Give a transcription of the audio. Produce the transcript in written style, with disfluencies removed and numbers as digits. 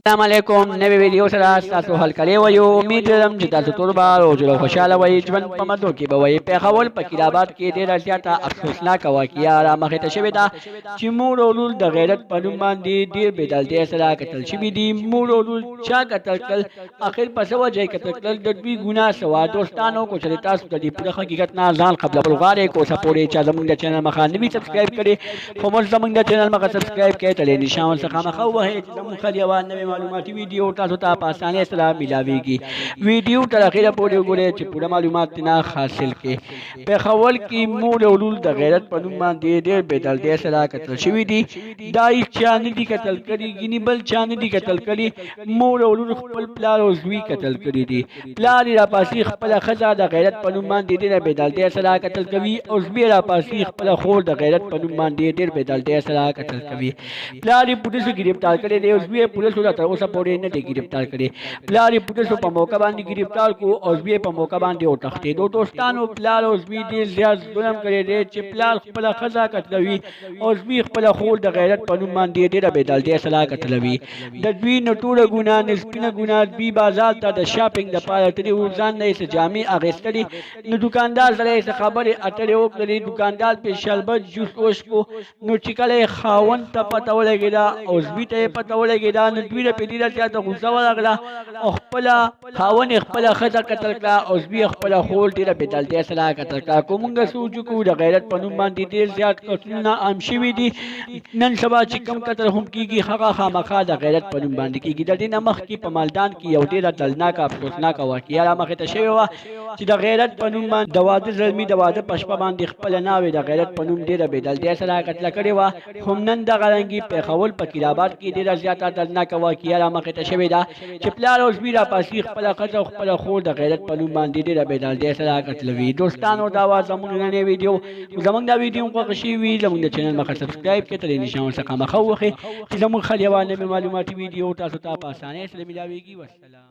السلام علیکم نوې ویډیو سره تاسو حل کړی وایو امید لرم چې تاسو ټول به روزه خوشاله وئ ژوند په مدو کې به وئ پېښور په کلابات کې ډېره زیاته افسوسناکه واقعه رامخې ته شوې ده چې مور او لور د غیرت په نوم باندې ډېر بېدلتۍ سره قتل شوي دي مور او لور چا قتل کړل اخر په څه وجه یې قتل کړل د دوی ګناه څه وه دوستانو که چېرې تاسو د دې پوره حقیقت نه ځان قبلول غواړئ که اوسه پورې چا زموږ د چینل مخه نه وي سبسکرایب کړې خو موږ زموږ د چینل مخه سبسکرایب کړئ تلې نشان څخه مخه ووهئ چې زموږ خل یوه نوې معلوماتي ویډیو تاسو ته په اسانۍ سره ملاویږي ویډیو تر اخره پورې وګورئ چې پوره معلومات نه حاصل کړئ پېښور کې مور او لور د غیرت په نوم باندې ډېر بېدلتۍ سره قتل شوي دي دا هېڅ چا نه دي قتل کړي ګینې بل چا نه دي قتل کړي مور او لور خپل پلار او زوی قتل کړي دي پلار یې راپاسي خپله ښځه د غیرت په نوم باندې ډېره بېدلتۍ سره قتل کوي او زوی یې راپاسي خپله خور د غیرت په نوم باندې ډېر بېدلتۍ سره قتل کوي پلار یې پولیسو ګرفتار کړی دی او زوی یې پولیسو ته تر اوسه پورې نه دی ګرفتار کړی پلار یې پولیسو په موقع باندې ګرفتار کړو او زوی په موقع باندې وتښتېدو دوستانو پلار او زوی ډېر زیات ظلم کړی دی چې پلار خپله ښځه قتلوي او زوی خپله خور د غیرت په نوم باندې ډېره بېدلتۍ سره قتلوي د دوی نه ټوله ګناه نه سپینه ګناه دوی بازار ته د شاپینګ دپاره تللي وو ځان نه یې څه جامې اخیستلې نو دوکاندار سره یې څه خبرې اترې وکړلې دوکاندار پې شربت جوس وڅښو نو چې کله یې خاوند ته پته ولګېده او زوی ته یې پته ولګېده نو دوی ته پې ډېره زیاته غوسه ورغله او خپله خاوند یې خپله ښځه قتل کړه او زوی یې خپله خور ډېره بېدلتۍ سره قتل کړه که موږ سوچ وکړو د غیرت په نوم باندې ډېر زیات قتلونه عام شوي دي نن سبا چې کوم قتل هم کېږي هغه خامخا د غیرت په نوم باندې کېږي د دې نه مخکې په مالدان کې یو ډېره دردناکه افسوسناکه واقعه رامخې ته شوې وه چې د غیرت په نوم باندې د واده زلمي د واده په شپه باندې خپله ناوې د غیرت په نوم ډېره بېدلتۍ سره قتله کړې وه هم نن دغه رنګې پېښور په کلابات کې ډېره زیاته دردناکه واقعه رامخې ته شوې ده چې پلار او زوی راپاسي خپله ښځه او خپله خور د غیرت په نوم باندې ډېره بېدلتۍ سره قتلوي دوستانو دا وه زموږ نننۍ ویډیو زموږ دا ویډیو خوښه شوې وي زموږ د چینل مخه سبسکرایب کړئ ترې نشان څخه مخه ووهئ چې زموږ خل یوه نوې معلوماتي ویډیو تاسو ته په اسانۍ سره ملاویږي والسلام